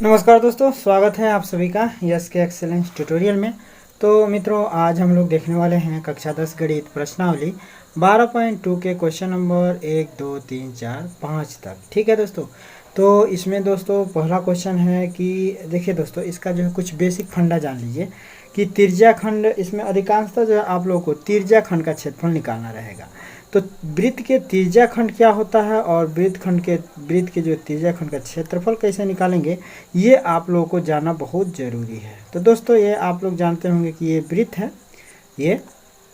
नमस्कार दोस्तों, स्वागत है आप सभी का यस के एक्सेलेंस ट्यूटोरियल में। तो मित्रों, आज हम लोग देखने वाले हैं कक्षा 10 गणित प्रश्नावली 12.2 के क्वेश्चन नंबर 1, 2, 3, 4, 5 तक। ठीक है दोस्तों, तो इसमें दोस्तों पहला क्वेश्चन है कि देखिए दोस्तों, इसका जो है कुछ बेसिक फंडा जान लीजिए कि तिर्ज्या खंड, इसमें अधिकांशतः जो है आप लोगों को तिर्ज्या खंड का क्षेत्रफल निकालना रहेगा। तो वृत्त के तिर्ज्या खंड क्या होता है और वृत्त के जो तिर्ज्या खंड का क्षेत्रफल कैसे निकालेंगे, ये आप लोगों को जानना बहुत ज़रूरी है। तो दोस्तों, ये आप लोग जानते होंगे कि ये वृत्त है, ये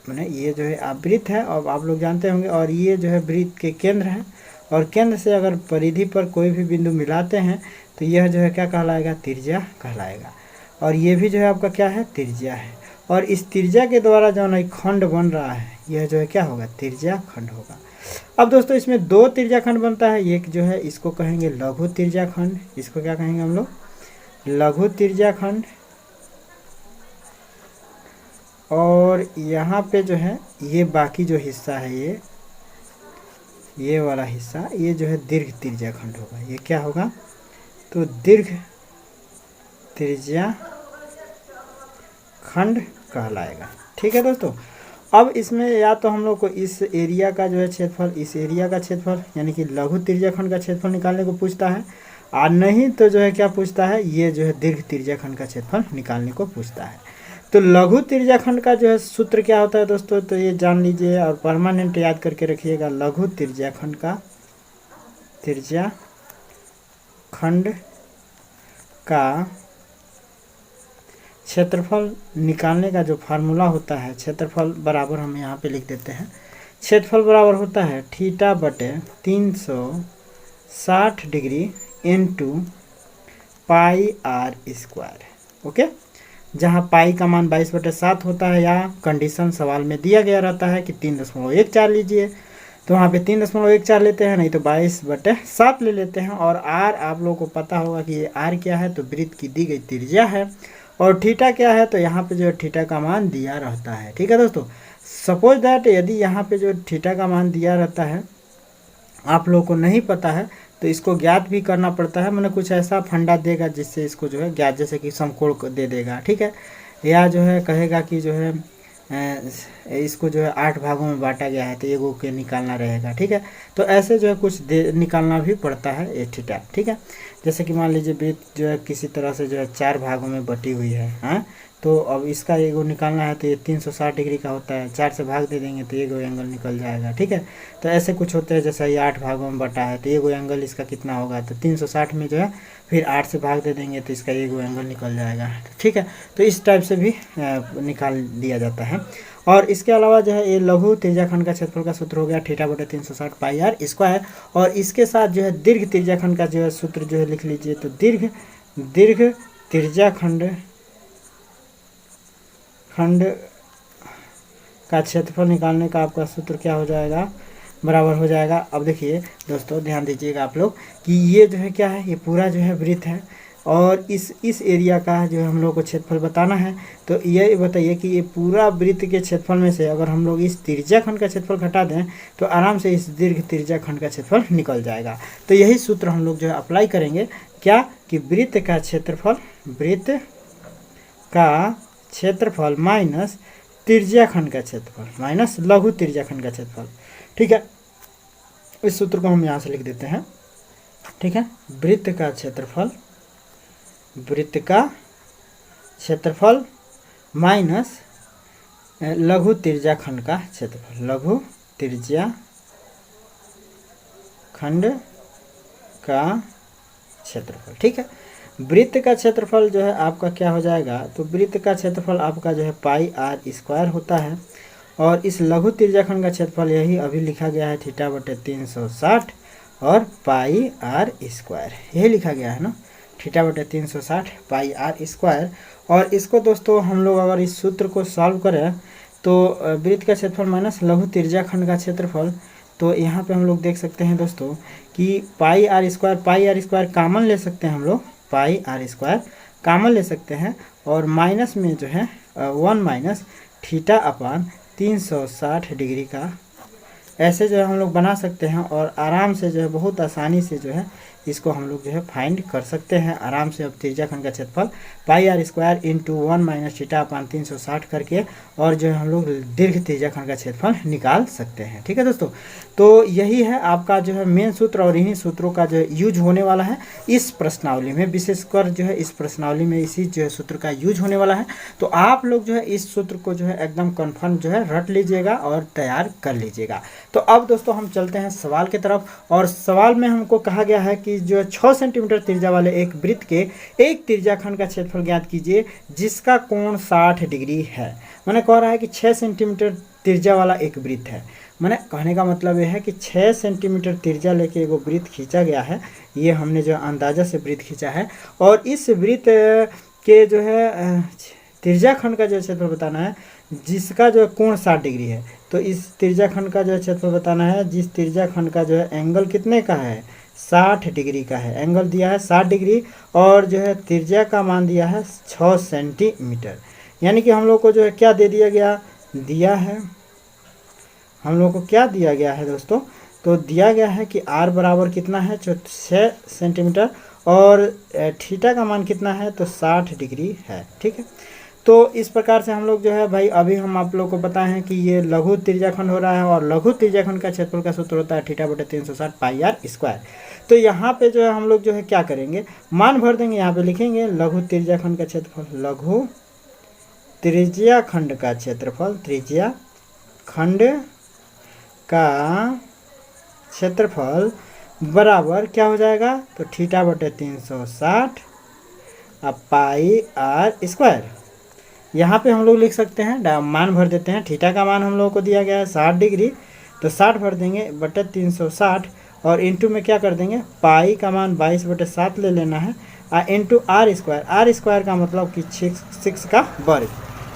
मैंने ये जो है आप वृत्त है और आप लोग जानते होंगे, और ये जो है वृत्त के केंद्र है, और केंद्र से अगर परिधि पर कोई भी बिंदु मिलाते हैं तो यह जो है क्या कहलाएगा, तिर्ज्या कहलाएगा। और ये भी जो है आपका क्या है, तिर्ज्या है। और इस तिर्ज्या के द्वारा जो है खंड बन रहा है, यह जो है क्या होगा, तिर्ज्या खंड होगा। अब दोस्तों, इसमें दो तिर्ज्या खंड बनता है। एक जो है इसको कहेंगे लघु तिर्ज्या खंड, इसको क्या कहेंगे हम लोग, लघु तिर्ज्या खंड। और यहाँ पे जो है ये बाकी जो हिस्सा है, ये वाला हिस्सा, ये जो है दीर्घ तिर्ज्या खंड होगा। ये क्या होगा, तो दीर्घ तिर्ज्या खंड कहलाएगा। ठीक है दोस्तों, अब इसमें या तो हम लोग को इस एरिया का जो है क्षेत्रफल, इस एरिया का क्षेत्रफल यानी कि लघु तिर्ज्या खंड का क्षेत्रफल निकालने को पूछता है, और नहीं तो जो है क्या पूछता है, ये जो है दीर्घ तिर्ज्या खंड का क्षेत्रफल निकालने को पूछता है। तो लघु तिर्ज्या खंड का जो है सूत्र क्या होता है दोस्तों, तो ये जान लीजिए और परमानेंट याद करके रखिएगा। लघु तिर्ज्या खंड का क्षेत्रफल निकालने का जो फार्मूला होता है, क्षेत्रफल बराबर हम यहाँ पे लिख देते हैं, क्षेत्रफल बराबर होता है थीटा बटे 360 degree into pi r square. Okay, जहाँ पाई का मान 22/7 होता है, या कंडीशन सवाल में दिया गया रहता है कि 3.14 लीजिए, तो वहाँ पे 3.14 लेते हैं, नहीं तो 22/7 ले लेते हैं। और आर आप लोगों को पता होगा कि ये आर क्या है, तो वृत्त की दी गई त्रिज्या है। और थीटा क्या है, तो यहाँ पे जो है थीटा का मान दिया रहता है। ठीक है दोस्तों, सपोज दैट यदि यहाँ पे जो थीटा का मान दिया रहता है, आप लोगों को नहीं पता है, तो इसको ज्ञात भी करना पड़ता है। मैंने कुछ ऐसा फंडा देगा जिससे इसको जो है ज्ञात, जैसे कि समकोण दे देगा, ठीक है, या जो है कहेगा कि जो है इसको जो है 8 भागों में बांटा गया है, तो एगो के निकालना रहेगा। ठीक है, तो ऐसे जो है कुछ निकालना भी पड़ता है ये थीटा। ठीक है, जैसे कि मान लीजिए वृत्त जो है किसी तरह से जो है 4 भागों में बटी हुई है, हाँ, तो अब इसका एगो निकालना है, तो ये 360 डिग्री का होता है, 4 से भाग दे देंगे तो एगो एंगल निकल जाएगा। ठीक है, तो ऐसे कुछ होते हैं, जैसे ये 8 भागों में बटा है, तो एगो एंगल इसका कितना होगा, तो 360 में जो है फिर 8 से भाग दे देंगे तो इसका एगो एंगल निकल जाएगा। ठीक है, तो इस टाइप से भी निकाल दिया जाता है। और इसके अलावा जो है ये लघु तिर्ज्या खंड का क्षेत्रफल का सूत्र हो गया थीटा बटे 360 पाई आर स्क्वायर। और इसके साथ जो है दीर्घ तिर्ज्या खंड का जो है सूत्र जो है लिख लीजिए, तो दीर्घ तिर्ज्या खंड का क्षेत्रफल निकालने का आपका सूत्र क्या हो जाएगा, बराबर हो जाएगा। अब देखिए दोस्तों, ध्यान दीजिएगा आप लोग कि ये जो है क्या है, ये पूरा जो है वृत्त है, और इस एरिया का जो है हम लोग को क्षेत्रफल बताना है। तो ये बताइए कि ये पूरा वृत्त के क्षेत्रफल में से अगर हम लोग इस तिर्ज्या खंड का क्षेत्रफल घटा दें तो आराम से इस दीर्घ तिर्ज्या खंड का क्षेत्रफल निकल जाएगा। तो यही सूत्र हम लोग जो है अप्लाई करेंगे, क्या कि वृत्त का क्षेत्रफल माइनस तिर्ज्या खंड का क्षेत्रफल माइनस लघु तिर्ज्या खंड का क्षेत्रफल। ठीक है, इस सूत्र को हम यहाँ से लिख देते हैं। ठीक है, वृत्त का क्षेत्रफल माइनस लघु तिर्ज्या खंड का क्षेत्रफल, लघु तिर्ज्या खंड का क्षेत्रफल। ठीक है, वृत्त का क्षेत्रफल जो है आपका क्या हो जाएगा, तो वृत्त का क्षेत्रफल आपका जो है पाई आर स्क्वायर होता है, और इस लघु तिर्ज्या खंड का क्षेत्रफल यही अभी लिखा गया है थीटा बटे 360 और पाई आर स्क्वायर, यही लिखा गया है ना, थीटा बटे 360 पाई आर स्क्वायर। और इसको दोस्तों हम लोग अगर इस सूत्र को सॉल्व करें, तो वृत्त का क्षेत्रफल माइनस लघु तिर्ज्या खंड का क्षेत्रफल, तो यहाँ पे हम लोग देख सकते हैं दोस्तों कि पाई आर स्क्वायर कॉमन ले सकते हैं हम लोग, पाई आर स्क्वायर कॉमन ले सकते हैं, और माइनस में जो है 1 माइनस थीटा अपान 360 डिग्री का ऐसे जो है हम लोग बना सकते हैं। और आराम से जो है बहुत आसानी से जो है इसको हम लोग जो है फाइंड कर सकते हैं आराम से। अब त्रिज्या खंड का क्षेत्रफल pi r square into 1 minus theta upon 360 करके और जो है हम लोग दीर्घ त्रिज्या खंड का क्षेत्रफल निकाल सकते हैं। ठीक है दोस्तों, तो यही है आपका जो है मेन सूत्र और इन्हीं सूत्रों का जो है यूज होने वाला है इस प्रश्नावली में, विशेषकर जो है इस प्रश्नावली में इसी जो है सूत्र का यूज होने वाला है। तो आप लोग जो है इस सूत्र को जो है एकदम कन्फर्म जो है रट लीजिएगा और तैयार कर लीजिएगा। तो अब दोस्तों हम चलते हैं सवाल की तरफ, और सवाल में हमको कहा गया है कि जो 6 सेंटीमीटर त्रिज्या वाले एक वृत्त के एक त्रिज्याखंड का क्षेत्रफल ज्ञात कीजिए जिसका कोण 60 डिग्री है। मैंने कह रहा है कि 6 सेंटीमीटर त्रिज्या वाला एक वृत्त है। मैंने कहने का मतलब यह है कि 6 सेंटीमीटर त्रिज्या लेके एगो वृत्त खींचा गया है। ये हमने जो अंदाजा से वृत्त खींचा है और इस वृत्त के जो है त्रिज्याखंड का जो क्षेत्रफल बताना है जिसका जो कोण 60 डिग्री है। तो इस त्रिज्याखंड का जो क्षेत्रफल बताना है जिस त्रिज्याखंड का जो है एंगल कितने का है, 60 डिग्री का है। एंगल दिया है 60 डिग्री और जो है त्रिज्या का मान दिया है 6 सेंटीमीटर। यानी कि हम लोग को जो है क्या दे दिया गया, दिया है हम लोग को क्या दिया गया है दोस्तों, तो दिया गया है कि r बराबर कितना है, 6 सेंटीमीटर और थीटा का मान कितना है, तो 60 डिग्री है। ठीक है, तो इस प्रकार से हम लोग जो है भाई अभी हम आप लोग को बताए हैं कि ये लघु त्रिज्याखंड हो रहा है और लघु त्रिज्याखंड का क्षेत्रफल का सूत्र होता है थीटा बटे 360 पाई आर स्क्वायर। तो यहाँ पे जो है हम लोग जो है क्या करेंगे, मान भर देंगे, यहाँ पे लिखेंगे लघु त्रिज्याखंड का क्षेत्रफल, लघु त्रिज्याखंड का क्षेत्रफल, त्रिज्याखंड का क्षेत्रफल बराबर क्या हो जाएगा, तो थीटा बटे 360 अब पाई आर स्क्वायर। यहाँ पे हम लोग लिख सकते हैं, मान भर देते हैं। थीटा का मान हम लोगों को दिया गया है 60 डिग्री, तो 60 भर देंगे बटे 360 और इंटू में क्या कर देंगे, पाई का मान 22/7 ले लेना है into r square. R square का मतलब कि 6 का वर्ग।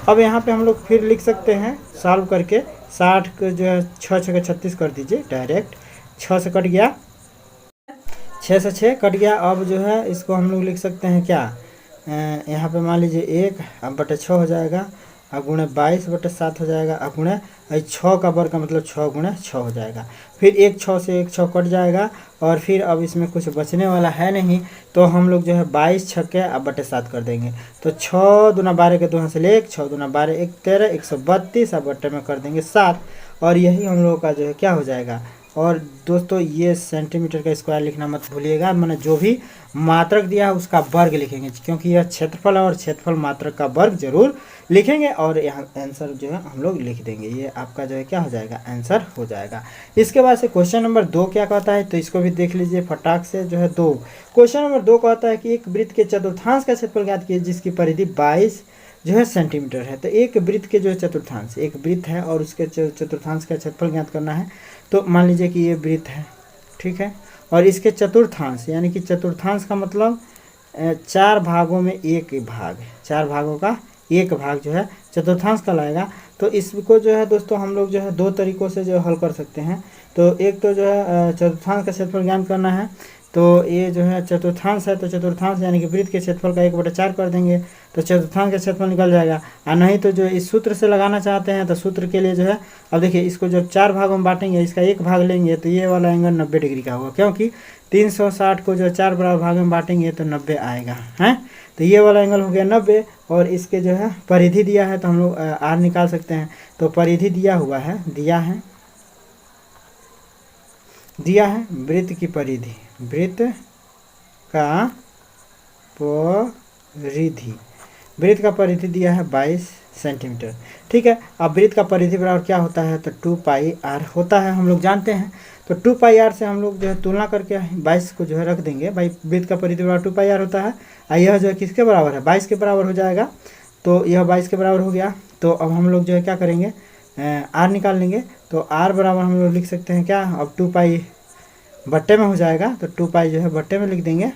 अब यहाँ पे हम लोग फिर लिख सकते हैं सॉल्व करके, 60 को जो है 6 6 36 कर दीजिए डायरेक्ट, 6 से कट गया, 6 से 6 कट गया। अब जो है इसको हम लोग लिख सकते हैं क्या, यहाँ पे मान लीजिए 1 अब बटे 6 हो जाएगा, अब गुणे 22/7 हो जाएगा, अब गुणे 6 का वर्ग का मतलब 6 गुणे 6 हो जाएगा। फिर 1 6 से 1 6 कट जाएगा और फिर अब इसमें कुछ बचने वाला है नहीं, तो हम लोग जो है 22 छक्के अब बटे 7 कर देंगे। तो 6 दूना 12 के 2 हाथ से ले 1, 6 दूना 12 1 13 132 अब बटे में कर देंगे 7 और यही हम लोगों का जो है क्या हो जाएगा। और दोस्तों ये सेंटीमीटर का स्क्वायर लिखना मत भूलिएगा, मैंने जो भी मात्रक दिया है उसका वर्ग लिखेंगे क्योंकि यह क्षेत्रफल है और क्षेत्रफल मात्रक का वर्ग जरूर लिखेंगे और यहाँ आंसर जो है हम लोग लिख देंगे। ये आपका जो है क्या हो जाएगा, आंसर हो जाएगा। इसके बाद से क्वेश्चन नंबर 2 क्या कहता है, तो इसको भी देख लीजिए फटाक से जो है 2। क्वेश्चन नंबर 2 कहता है कि एक वृत्त के चतुर्थांश का क्षेत्रफल ज्ञात कीजिए जिसकी परिधि 22 जो है सेंटीमीटर है। तो एक वृत्त के जो है चतुर्थांश, एक वृत्त है और उसके चतुर्थांश का क्षेत्रफल ज्ञात करना है। तो मान लीजिए कि ये वृत्त है, ठीक है, और इसके चतुर्थांश यानी कि चतुर्थांश का मतलब 4 भागों में एक भाग, 4 भागों का एक भाग जो है चतुर्थांश कहलाएगा। तो इसको जो है दोस्तों हम लोग जो है 2 तरीक़ों से जो हल कर सकते हैं। तो एक तो जो है चतुर्थांश का क्षेत्रफल ज्ञात करना है, तो ये जो है चतुर्थांश है, तो चतुर्थांश यानी कि वृत्त के क्षेत्रफल का 1/4 कर देंगे तो चतुर्थांश का क्षेत्रफल निकल जाएगा। और नहीं तो जो इस सूत्र से लगाना चाहते हैं तो सूत्र के लिए जो है, अब देखिए इसको जब 4 भागों में बांटेंगे, इसका एक भाग लेंगे तो ये वाला एंगल 90 डिग्री का होगा क्योंकि 360 को जो 4 बराबर भागों में बांटेंगे तो 90 आएगा है। तो ये वाला एंगल हो गया 90 और इसके जो है परिधि दिया है तो हम लोग आर निकाल सकते हैं। तो परिधि दिया हुआ है, दिया है वृत्त की परिधि, वृत्त का परिधि, वृत्त का परिधि दिया है 22 सेंटीमीटर। ठीक है, अब वृत्त का परिधि बराबर क्या होता है, तो 2 पाई आर होता है, हम लोग जानते हैं। तो 2 पाई आर से हम लोग जो है तुलना करके 22 को जो है रख देंगे। भाई वृत्त का परिधि बराबर 2 पाई आर होता है और यह जो है किसके बराबर है, 22 के बराबर हो जाएगा। तो यह 22 के बराबर हो गया। तो अब हम लोग जो है क्या करेंगे, आर निकाल लेंगे। तो आर बराबर हम लोग लिख सकते हैं क्या, अब 2 पाई बट्टे में हो जाएगा तो 2 पाई जो है बट्टे में लिख देंगे।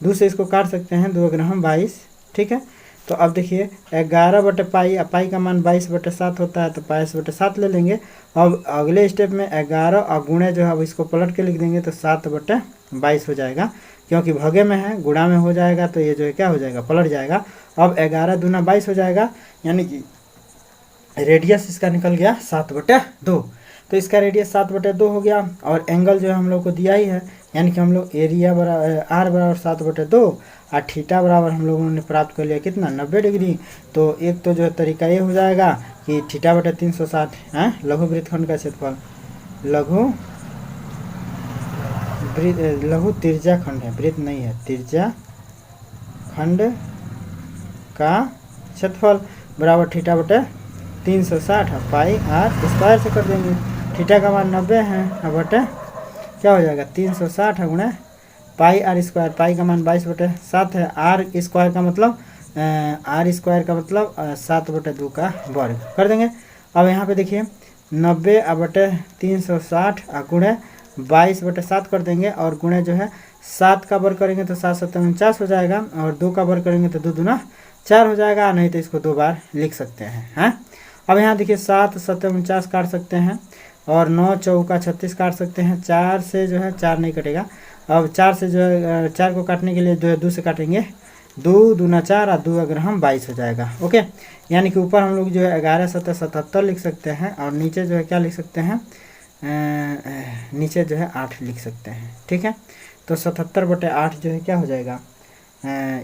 2 से इसको काट सकते हैं, 2 ग्राम 22। ठीक है, तो अब देखिए 11 बटे पाई, पाई का मान 22/7 होता है तो 22/7 ले लेंगे। अब अगले स्टेप में 11 और गुणे जो है अब इसको पलट के लिख देंगे तो 7/22 हो जाएगा क्योंकि भगे में है, गुणा में हो जाएगा तो ये जो है क्या हो जाएगा, पलट जाएगा। अब 11 दूना 22 हो जाएगा यानी कि रेडियस इसका निकल गया 7/2। तो इसका रेडियस 7/2 हो गया, और एंगल जो है हम लोग को दिया ही है, यानी कि हम लोग एरिया बराबर आर बराबर 7/2 और थीटा बराबर हम लोगों ने प्राप्त कर लिया कितना 90 डिग्री। तो एक तो जो है तरीका ये हो जाएगा कि θ/360 है लघु वृत्तखंड का क्षेत्रफल, लघु त्रिज्या खंड है, वृत्त नहीं है, त्रिज्या खंड का क्षेत्रफल बराबर θ/360 पाई आर स्क्वायर से कर देंगे। थीटा का मान 90 है, अब बटे क्या हो जाएगा 360 गुणा पाई आर स्क्वायर, पाई का मान 22/7 है, आर स्क्वायर का मतलब 7/2 का वर्ग कर देंगे। अब यहाँ पे देखिए 90/360 गुणे 22/7 कर देंगे, और गुणे जो है 7 का वर्ग करेंगे तो 7 7 49 हो जाएगा, और 2 का वर्ग करेंगे तो 2 दूना 4 हो जाएगा, नहीं तो इसको 2 बार लिख सकते हैं। अब यहाँ देखिए 7 7 49 काट सकते हैं, और 9 चौका 36 काट सकते हैं, 4 से जो है 4 नहीं कटेगा। अब 4 से जो है 4 को काटने के लिए 2 से काटेंगे, 2 दूना 4 और 2 अगर हम 22 हो जाएगा। ओके, यानी कि ऊपर हम लोग जो है 11 7 77 लिख सकते हैं, और नीचे जो है क्या लिख सकते हैं, नीचे जो है 8 लिख सकते हैं। ठीक है, तो 77/8 जो है क्या हो जाएगा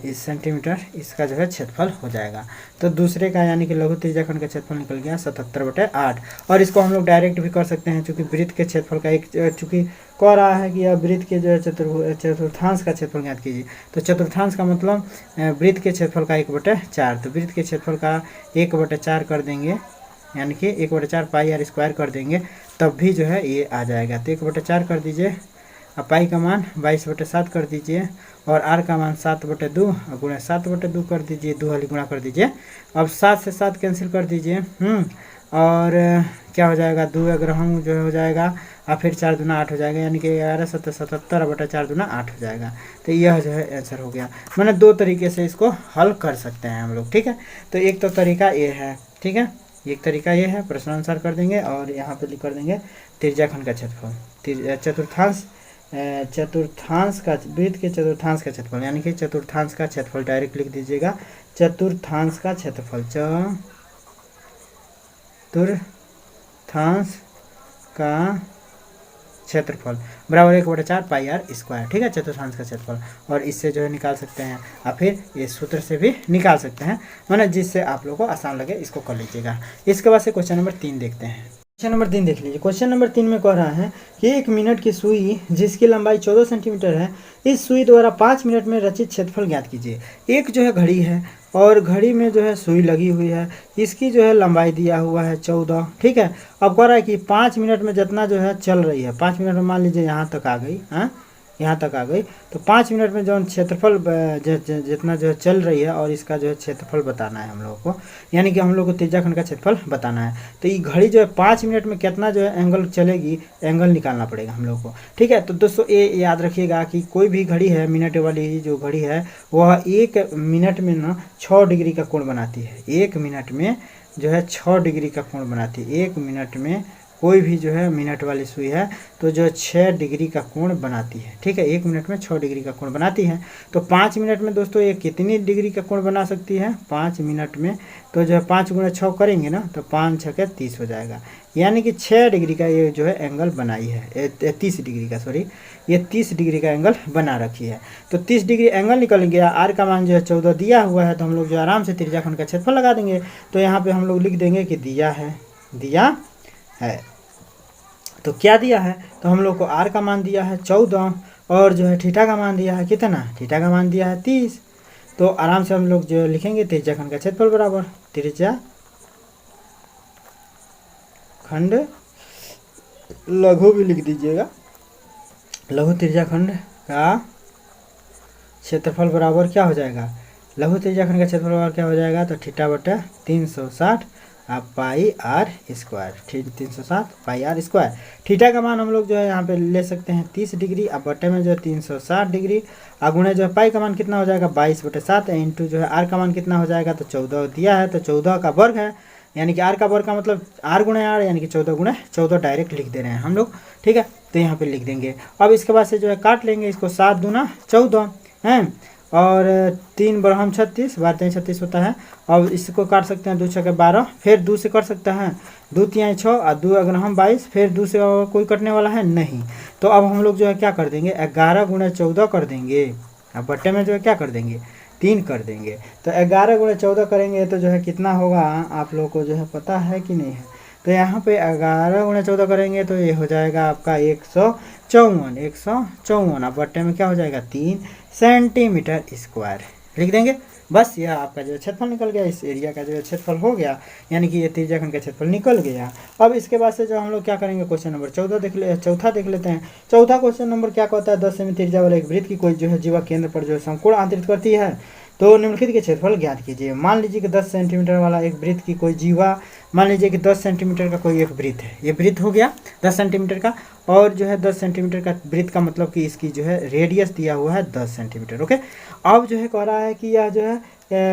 इस सेंटीमीटर, इसका जो है क्षेत्रफल हो जाएगा। तो दूसरे का यानी कि लघु त्रिज्याखंड का क्षेत्रफल निकल गया 77/8। और इसको हम लोग डायरेक्ट भी कर सकते हैं, चूंकि वृत्त के क्षेत्रफल का एक चूंकि कह रहा है कि यह वृत्त के जो है चतुर्थांश का क्षेत्रफल ज्ञात कीजिए। तो चतुर्थांश का मतलब वृत्त के क्षेत्रफल का 1/4, तो वृत्त के क्षेत्रफल का 1/4 कर देंगे, यानी कि 1/4 पाई आर स्क्वायर कर देंगे, तब भी जो है ये आ जाएगा। तो 1/4 कर दीजिए, अब पाई का मान 22/7 कर दीजिए, और आर का मान 7/2 गुणा 7/2 कर दीजिए, 2 वाली गुणा कर दीजिए। अब 7 से 7 कैंसिल कर दीजिए, और क्या हो जाएगा 2 अगर हम जो हो जाएगा, और फिर 4 दूना 8 हो जाएगा, यानी कि 11 7 77 4 दूना 8 हो जाएगा। तो यह जो है आंसर हो गया। मैंने 2 तरीके से इसको हल कर सकते हैं हम लोग। ठीक है, तो एक तो तरीका ये है, ठीक है, एक तरीका ये है, प्रश्नानुसार कर देंगे, और यहाँ पे कर देंगे त्रिज्याखंड का क्षेत्रफल, चतुर्थांश का वृत्त के चतुर्थांश का क्षेत्रफल, यानी कि चतुर्थांश का क्षेत्रफल डायरेक्ट लिख दीजिएगा, चतुर्थांश का क्षेत्रफल, चतुर्थांश का क्षेत्रफल बराबर 1/4 पाई आर स्क्वायर। ठीक है, चतुर्थांश का क्षेत्रफल, और इससे जो है निकाल सकते हैं, और फिर ये सूत्र से भी निकाल सकते हैं, माना जिससे आप लोगों को आसान लगे इसको कर लीजिएगा। इसके बाद से क्वेश्चन नंबर 3 देखते हैं। क्वेश्चन नंबर 3 देख लीजिए। क्वेश्चन नंबर 3 में कह रहा है कि 1 मिनट की सुई जिसकी लंबाई 14 सेंटीमीटर है, इस सुई द्वारा 5 मिनट में रचित क्षेत्रफल ज्ञात कीजिए। एक जो है घड़ी है, और घड़ी में जो है सुई लगी हुई है, इसकी जो है लंबाई दिया हुआ है 14। ठीक है, अब कह रहा है कि 5 मिनट में जितना जो है चल रही है, 5 मिनट में मान लीजिए यहाँ तक आ गई, यहाँ तक आ गई, तो 5 मिनट में जो क्षेत्रफल जितना जो है चल रही है, और इसका जो है क्षेत्रफल बताना है हम लोगों को, यानी कि हम लोग को त्रिज्याखंड का क्षेत्रफल बताना है। तो ये घड़ी जो है 5 मिनट में कितना जो है एंगल चलेगी, एंगल निकालना पड़ेगा हम लोग को। ठीक है, तो दोस्तों ये याद रखिएगा कि कोई भी घड़ी है, मिनट वाली जो घड़ी है, वह 1 मिनट में ना 6 डिग्री का कोण बनाती है। 1 मिनट में जो है 6 डिग्री का कोण बनाती है। 1 मिनट में कोई भी जो है मिनट वाली सुई है तो जो 6 डिग्री का कोण बनाती है। ठीक है, 1 मिनट में 6 डिग्री का कोण बनाती है। तो 5 मिनट में दोस्तों ये कितनी डिग्री का कोण बना सकती है 5 मिनट में, तो जो है 5 गुणा 6 करेंगे ना, तो 5 6 30 हो जाएगा, यानी कि 6 डिग्री का ये जो है एंगल बनाई है, 30 डिग्री का, सॉरी, ये 30 डिग्री का एंगल बना रखी है। तो 30 डिग्री एंगल निकल गया। आर का मान जो है 14 दिया हुआ है, तो हम लोग जो आराम से त्रिज्याखंड का क्षेत्रफल लगा देंगे। तो यहाँ पे हम लोग लिख देंगे कि दिया है तो क्या दिया है, तो हम लोग को आर का मान दिया है 14, और जो है थीटा का मान दिया है कितना, थीटा का मान दिया है 30। तो आराम से हम लोग जो लिखेंगे त्रिज्याखंड का क्षेत्रफल बराबर त्रिज्याखंड, लघु भी लिख दीजिएगा, लघु त्रिज्याखंड का क्षेत्रफल बराबर क्या हो जाएगा, लघु त्रिज्याखंड का क्षेत्रफल बराबर क्या हो जाएगा, तो θ/360 pi r square, 360 pi r square. Theta का मान हम लोग जो है यहाँ पे ले सकते हैं 30 डिग्री, अब बटे में जो है 360 डिग्री, गुणे जो है पाई का मान कितना हो जाएगा 22/7, इंटू जो है आर का मान कितना हो जाएगा, तो 14 दिया है, तो 14 का वर्ग है, यानी कि आर का वर्ग का मतलब आर गुणे आर, यानी कि 14 गुणे 14 डायरेक्ट लिख दे रहे हैं हम लोग। ठीक है, तो यहाँ पे लिख देंगे। अब इसके बाद से जो है काट लेंगे इसको, 7 दूना 14 हैं, और 3 बरहम 36, 12×3 = 36 होता है। अब इसको काट सकते हैं 2×6 = 12, फिर 2 से कर सकते हैं 2×3 = 6 और 2 × 22, फिर 2 से और कोई कटने वाला है नहीं। तो अब हम लोग जो है क्या कर देंगे 11 × 14 कर देंगे। अब बट्टे में जो है क्या कर देंगे 3 कर देंगे। तो 11 × 14 करेंगे तो जो है कितना होगा आप लोगों को जो है पता है कि नहीं है। तो यहाँ पे 11 × 14 करेंगे तो ये हो जाएगा आपका 154। अब बट्टे में क्या हो जाएगा 3 सेंटीमीटर स्क्वायर लिख देंगे। बस यह आपका जो है क्षेत्रफल निकल गया। इस एरिया का जो है क्षेत्रफल हो गया, यानी कि ये त्रिज्याखंड का क्षेत्रफल निकल गया। अब इसके बाद से जो हम लोग क्या करेंगे क्वेश्चन नंबर 14 चौथा देख लेते हैं। चौथा क्वेश्चन नंबर क्या कहता है 10 सेमी त्रिज्या वाले एक वृत्त की कोई जो है जीवा केंद्र पर जो है समकोण आंतरित करती है तो निम्नलिखित के क्षेत्रफल ज्ञात कीजिए। मान लीजिए कि 10 सेंटीमीटर वाला एक वृत्त की कोई जीवा, मान लीजिए कि 10 सेंटीमीटर का कोई एक वृत्त है, ये वृत्त हो गया 10 सेंटीमीटर का, और जो है 10 सेंटीमीटर का वृत्त का मतलब कि इसकी जो है रेडियस दिया हुआ है 10 सेंटीमीटर। ओके, अब जो है कह रहा है कि यह जो है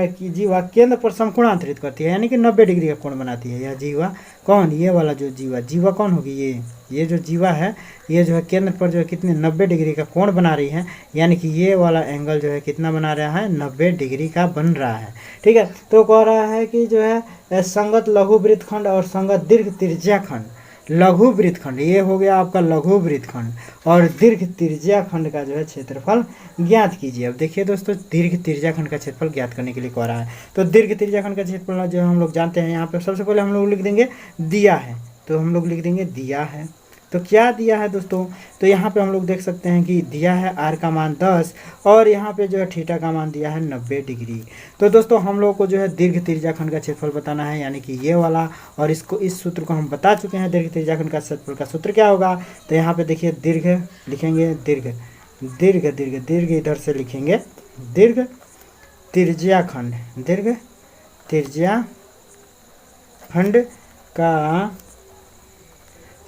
कि जीवा केंद्र पर समकोण आंतरित करती है, यानी कि 90 डिग्री का कोण बनाती है। यह जीवा कौन, ये वाला जो जीवा कौन होगी, ये जो जीवा है ये जो है केंद्र पर जो है कितने 90 डिग्री का कोण बना रही है, यानी कि ये वाला एंगल जो है कितना बना रहा है 90 डिग्री का बन रहा है। ठीक है, तो कह रहा है कि जो है संगत लघु वृत्तखंड और संगत दीर्घ त्रिज्याखंड, लघु वृत्तखंड ये हो गया आपका लघु वृत्तखंड, और दीर्घ त्रिज्याखंड का जो है क्षेत्रफल ज्ञात कीजिए। अब देखिए दोस्तों, दीर्घ त्रिज्याखंड का क्षेत्रफल ज्ञात करने के लिए कह रहा है। तो दीर्घ त्रिज्याखंड का क्षेत्रफल जो हम लोग जानते हैं, यहाँ पे सबसे पहले हम लोग लिख देंगे दिया है, तो हम लोग लिख देंगे दिया है। तो क्या दिया है दोस्तों, तो यहाँ पे हम लोग देख सकते हैं कि दिया है r का मान 10 और यहाँ पे जो है थीटा का मान दिया है 90 डिग्री। तो दोस्तों हम लोग को जो है दीर्घ त्रिज्याखंड का क्षेत्रफल बताना है, यानी कि ये वाला, और इसको इस सूत्र को हम बता चुके हैं। दीर्घ त्रिज्याखंड का क्षेत्रफल का सूत्र क्या होगा, तो यहाँ पे देखिए दीर्घ लिखेंगे, दीर्घ इधर से लिखेंगे, दीर्घ त्रिज्याखंड का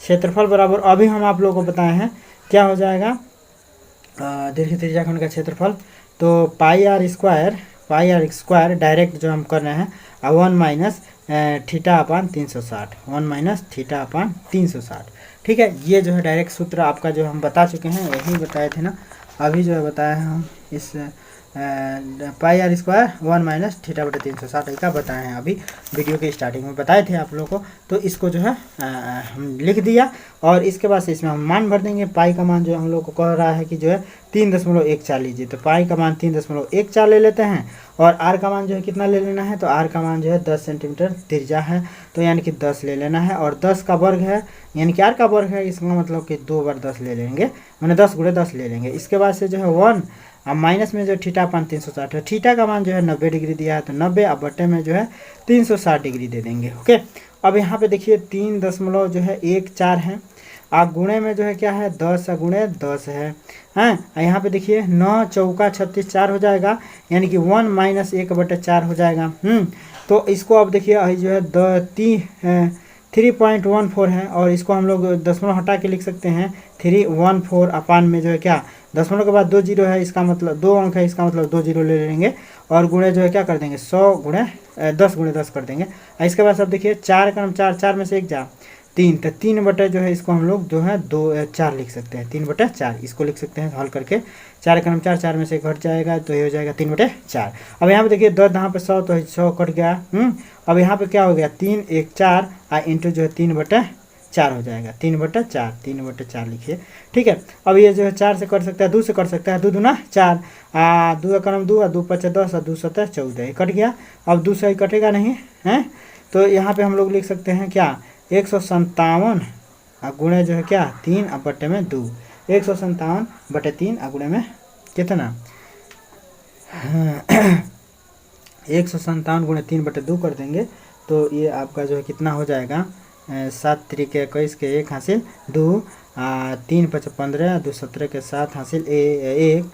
क्षेत्रफल बराबर, अभी हम आप लोगों को बताए हैं क्या हो जाएगा दीर्घ त्रिज्याखंड का क्षेत्रफल, तो पाई आर स्क्वायर डायरेक्ट जो हम कर रहे हैं 1 - θ/360, 1 - θ/360। ठीक है, ये जो है डायरेक्ट सूत्र आपका जो हम बता चुके हैं, यही बताए थे ना, अभी जो है बताया है हम इस पाई आर स्क्वायर 1 - θ/360 का बताए हैं, अभी वीडियो के स्टार्टिंग में बताए थे आप लोगों को। तो इसको जो है हम लिख दिया, और इसके बाद से इसमें हम मान भर देंगे। पाई का मान जो हम लोग को कह रहा है कि जो है 3.14 लीजिए, तो पाई का मान 3.14 ले लेते हैं, और आर का मान जो है कितना ले लेना है, तो आर का मान जो है 10 सेंटीमीटर त्रिज्या है, तो यानी कि 10 ले लेना है, और 10 का वर्ग है यानी कि आर का वर्ग है, इसका मतलब कि 2 बार 10 ले लेंगे, मैंने 10 × 10 ले लेंगे। इसके बाद से जो है 1, अब माइनस में जो θ/360 है, थीटा का मान जो है 90 डिग्री दिया है, तो 90, अब बट्टे में जो है 360 डिग्री दे देंगे। ओके, अब यहाँ पे देखिए 3.14 है, आप गुणे में जो है क्या है 10 × 10 है, यहाँ पे देखिए 9 चौका 36 4 हो जाएगा, यानी कि 1 - 1/4 हो जाएगा। तो इसको अब देखिए जो है 3.14 है, और इसको हम लोग दशमलव हटा के लिख सकते हैं 314 अपान में जो है क्या दशमलव के बाद 2 जीरो है, इसका मतलब 2 अंक है, इसका मतलब 2 जीरो ले लेंगे, और गुणे जो है क्या कर देंगे 10 × 10 कर देंगे। इसके बाद सब देखिए 4 × 4, 4 में से 1 जा 3, तो 3 जो है इसको हम लोग जो है 4 लिख सकते हैं, 3/4 इसको लिख सकते हैं हल करके। 4 × 4, 4 में से घट जाएगा, तो ये हो जाएगा 3/4। अब यहाँ पे देखिए 10 यहाँ पे 100, तो 100 कट गया। अब यहाँ पे क्या हो गया 3 × 1 = 4 इंटू जो है 3/4 हो जाएगा, 3/4 लिखिए। ठीक है, अब ये जो है 4 से कर सकता है, 2 से कर सकता है, 2 दूना 4, 2 × 2, 2 × 5 = 10, 2 × 7 = 14, कट गया। अब 2 से कटेगा नहीं है, तो यहाँ पे हम लोग लिख सकते हैं क्या 157 गुणे जो है क्या 3 अब बट्टे में 2, 157/3 गुणे में कितना 157 गुणे 3/2 कर देंगे, तो ये आपका जो है कितना हो जाएगा 7 × 3 = 21 के 1 हासिल 2, 3 × 5 = 15, 2 × 17 के 7 हासिल 1,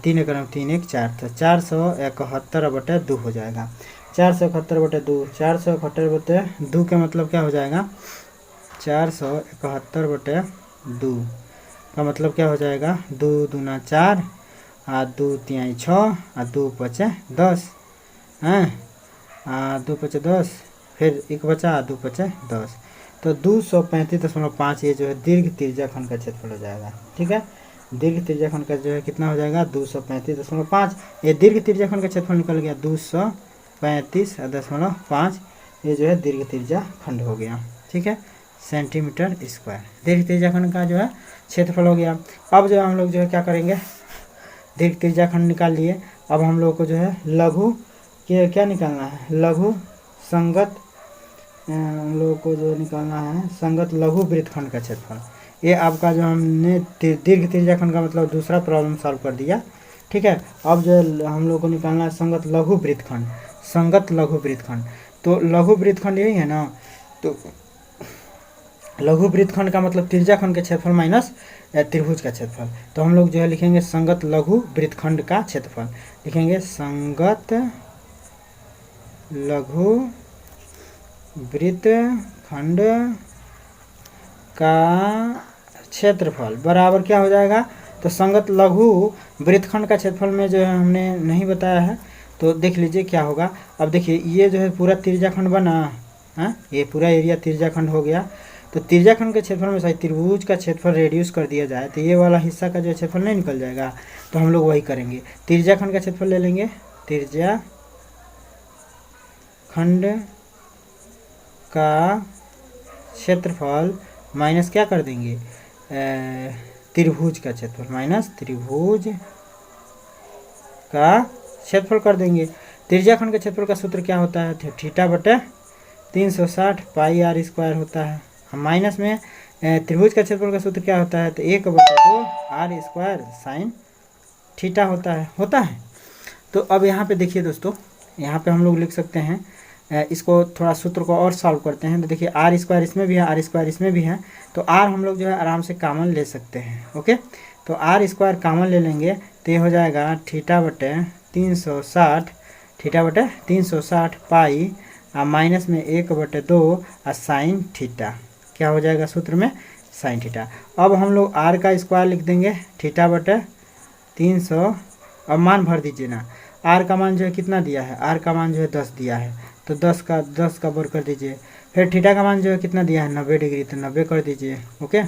3 × 3 = 4, तो 471/2 हो जाएगा। 471/2, 471/2 का मतलब क्या हो जाएगा 471/2 का मतलब क्या हो जाएगा 2 दूना 4, 2 × 3 = 6, 2 × 5 = 10, 2 × 5 = 10, फिर 1 बचा 2 × 5 = 10, तो 235.5 ये जो है दीर्घ त्रिज्याखंड का क्षेत्रफल हो जाएगा। ठीक है, दीर्घ त्रिज्याखंड का जो है कितना हो जाएगा 235.5। ये दीर्घ त्रिज्याखंड का क्षेत्रफल निकल गया 235.5। ये जो है दीर्घ त्रिज्याखंड हो गया, ठीक है, सेंटीमीटर स्क्वायर दीर्घ त्रिज्याखंड का जो है क्षेत्रफल हो गया। अब जो हम लोग जो है क्या करेंगे, दीर्घ त्रिज्याखंड निकाल लिए। अब हम लोग को जो है लघु के क्या निकालना है, लघु संगत हम लोगों को जो निकालना है संगत लघु वृत्तखंड का क्षेत्रफल। ये आपका जो हमने दीर्घ त्रिज्याखंड का मतलब दूसरा प्रॉब्लम सॉल्व कर दिया, ठीक है। अब जो हम लोग को निकालना है संगत लघु वृत्तखंड, संगत लघु वृत्तखंड। तो लघु वृत्तखंड यही है ना, तो लघु वृत्तखंड का मतलब त्रिज्याखंड के क्षेत्रफल माइनस त्रिभुज का क्षेत्रफल। तो हम लोग जो है लिखेंगे संगत लघु वृत्तखंड का क्षेत्रफल, लिखेंगे संगत लघु वृत्तखंड का क्षेत्रफल बराबर क्या हो जाएगा। तो संगत लघु वृत्तखंड का क्षेत्रफल में जो है हमने नहीं बताया है, तो देख लीजिए क्या होगा। अब देखिए ये जो है पूरा त्रिज्याखंड बना है, ये पूरा एरिया त्रिज्याखंड हो गया। तो त्रिज्याखंड के क्षेत्रफल में सही त्रिभुज का क्षेत्रफल रेड्यूस कर दिया जाए तो ये वाला हिस्सा का जो क्षेत्रफल नहीं निकल जाएगा। तो हम लोग वही करेंगे, त्रिज्याखंड का क्षेत्रफल ले लेंगे, त्रिज्याखंड का क्षेत्रफल माइनस क्या कर देंगे, त्रिभुज का क्षेत्रफल माइनस त्रिभुज का क्षेत्रफल कर देंगे। त्रिज्याखंड के क्षेत्रफल का सूत्र क्या होता है, थीटा बटे 360 पाई आर स्क्वायर होता है। हम माइनस में त्रिभुज का क्षेत्रफल का सूत्र क्या होता है, तो 1/2 आर स्क्वायर साइन थीटा होता है। तो अब यहाँ पे देखिए दोस्तों, यहाँ पे हम लोग लिख सकते हैं, इसको थोड़ा सूत्र को और सॉल्व करते हैं। तो देखिए आर स्क्वायर इसमें भी है, आर स्क्वायर इसमें भी है, तो आर हम लोग जो है आराम से कॉमन ले सकते हैं। ओके, तो आर स्क्वायर कॉमन ले लेंगे तो ये हो जाएगा थीटा बटे 360 पाई माइनस में 1/2 साइन थीटा, क्या हो जाएगा सूत्र में साइन थीटा। अब हम लोग आर का स्क्वायर लिख देंगे थीटा बटे 300। अब मान भर दीजिए ना, आर का मान जो है कितना दिया है, आर का मान जो है 10 दिया है, तो 10 का वर्ग कर दीजिए। फिर थीटा का मान जो है कितना दिया है 90 डिग्री, तो 90 कर दीजिए। ओके,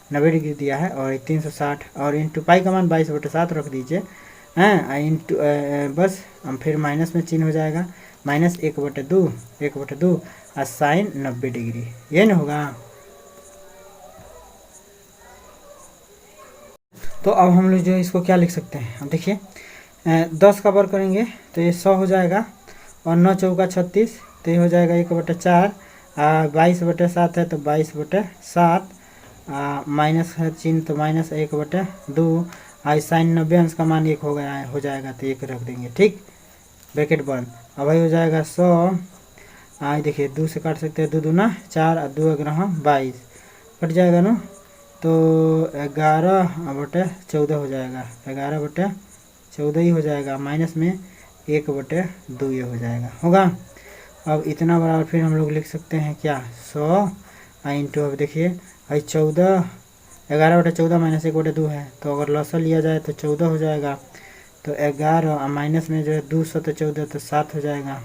90 डिग्री दिया है और 360 और इंटू पाई का मान 22/7 रख दीजिए हैं, इंटू बस हम फिर माइनस में चिन्ह हो जाएगा, माइनस 1/2 और साइन 90 डिग्री, ये नहीं होगा। तो अब हम लोग जो इसको क्या लिख सकते हैं, अब देखिए 10 का वर्ग करेंगे तो ये 100 हो जाएगा और 9 चौका 36, तो ये हो जाएगा 1/4। 22/7 है तो 22/7, माइनस है चिन्ह तो माइनस 1/2, आई साइन 90 अंश का मान 1 हो जाएगा तो 1 रख देंगे, ठीक, ब्रैकेट बंद। अब वही हो जाएगा 100, देखिए 2 से काट सकते हैं, 2 दूना 4 और 2 ग्रह 22 कट जाएगा ना, तो 11/14 हो जाएगा, 11/14 ही हो जाएगा, माइनस में 1/2 ये हो जाएगा, होगा। अब इतना बराबर फिर हम लोग लिख सकते हैं क्या 100 इंटू, अब देखिए भाई 14, 11/14 माइनस 1/2 है, तो अगर लॉसा लिया जाए तो 14 हो जाएगा, तो 11 माइनस में जो है 200 तो 14 तो 7 हो जाएगा।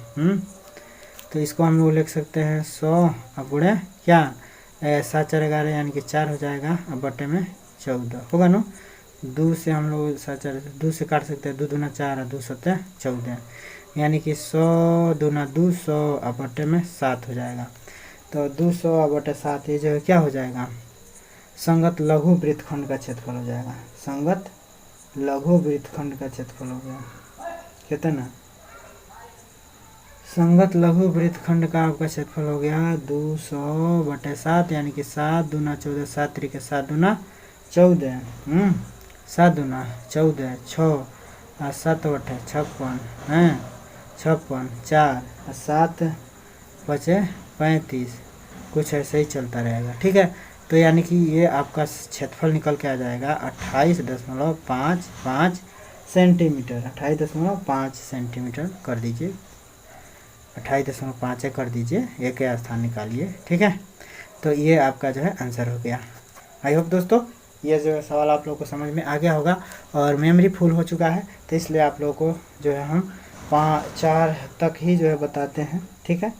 तो इसको हम लोग लिख सकते हैं 100 अब गुणे क्या 7 4 11 यानी कि 4 हो जाएगा, अब बटे में 14 होगा ना। 2 से हम लोग 7 4 2 से काट सकते हैं, 2 दूना 4 और 2 7 14 यानी कि 100 दूना 200 अब बटे में 7 हो जाएगा। तो 200 अब बटे 7 ये जो है क्या हो जाएगा, संगत लघु वृत्तखंड का क्षेत्रफल हो जाएगा, संगत लघु वृत्तखंड का क्षेत्रफल हो गया कितना, संगत लघु वृत्तखंड का आपका क्षेत्रफल हो गया 200/7 यानी कि 7 दूना 14, 7 3 7 दूना 14, 7 दूना 14, 6 और 7 बटे 56 हैं, 56 4 और 7 बचे 35, कुछ ऐसे ही चलता रहेगा, ठीक है। तो यानी कि ये आपका क्षेत्रफल निकल के आ जाएगा 28.55 सेंटीमीटर, 28.5 सेंटीमीटर कर दीजिए, 28.5 कर दीजिए, एक स्थान निकालिए, ठीक है। तो ये आपका जो है आंसर हो गया। आई होप दोस्तों ये जो सवाल आप लोगों को समझ में आ गया होगा, और मेमोरी फुल हो चुका है तो इसलिए आप लोगों को जो है हम 4 तक ही जो है बताते हैं, ठीक है।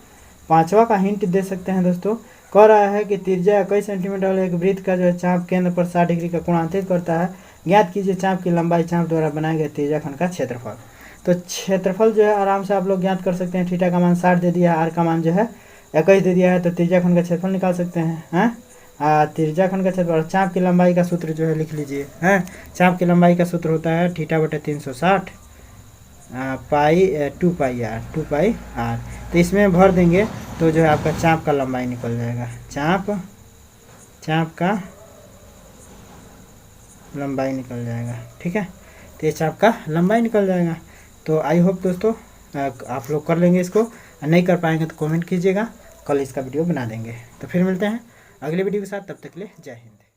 5वां का हिंट दे सकते हैं दोस्तों, कह रहा है कि त्रिज्या 21 सेंटीमीटर वाले एक वृत्त का जो है चाप केंद्र पर 60 डिग्री का कोण अंतरित करता है, ज्ञात कीजिए चाप की लंबाई, चाप द्वारा बनाए गए त्रिज्याखंड का क्षेत्रफल। तो क्षेत्रफल जो है आराम से आप लोग ज्ञात कर सकते हैं। थीटा का मान 60 दे दिया है, आर का मान जो है 21 दे दिया है, तो त्रिज्याखंड का क्षेत्रफल निकाल सकते हैं। त्रिज्याखंड का क्षेत्रफल। चाप की लंबाई का सूत्र जो है लिख लीजिए। चाप की लंबाई का सूत्र होता है थीटा बटे 360 पाई 2 पाई आर। तो इसमें भर देंगे तो जो है आपका चाप का लंबाई निकल जाएगा। चाप का लंबाई निकल जाएगा। ठीक है, तो ये चाप का लंबाई निकल जाएगा। तो आई होप दोस्तों आप लोग कर लेंगे इसको। नहीं कर पाएंगे तो कमेंट कीजिएगा, कल इसका वीडियो बना देंगे। तो फिर मिलते हैं अगले वीडियो के साथ, तब तक के लिए जय हिंद।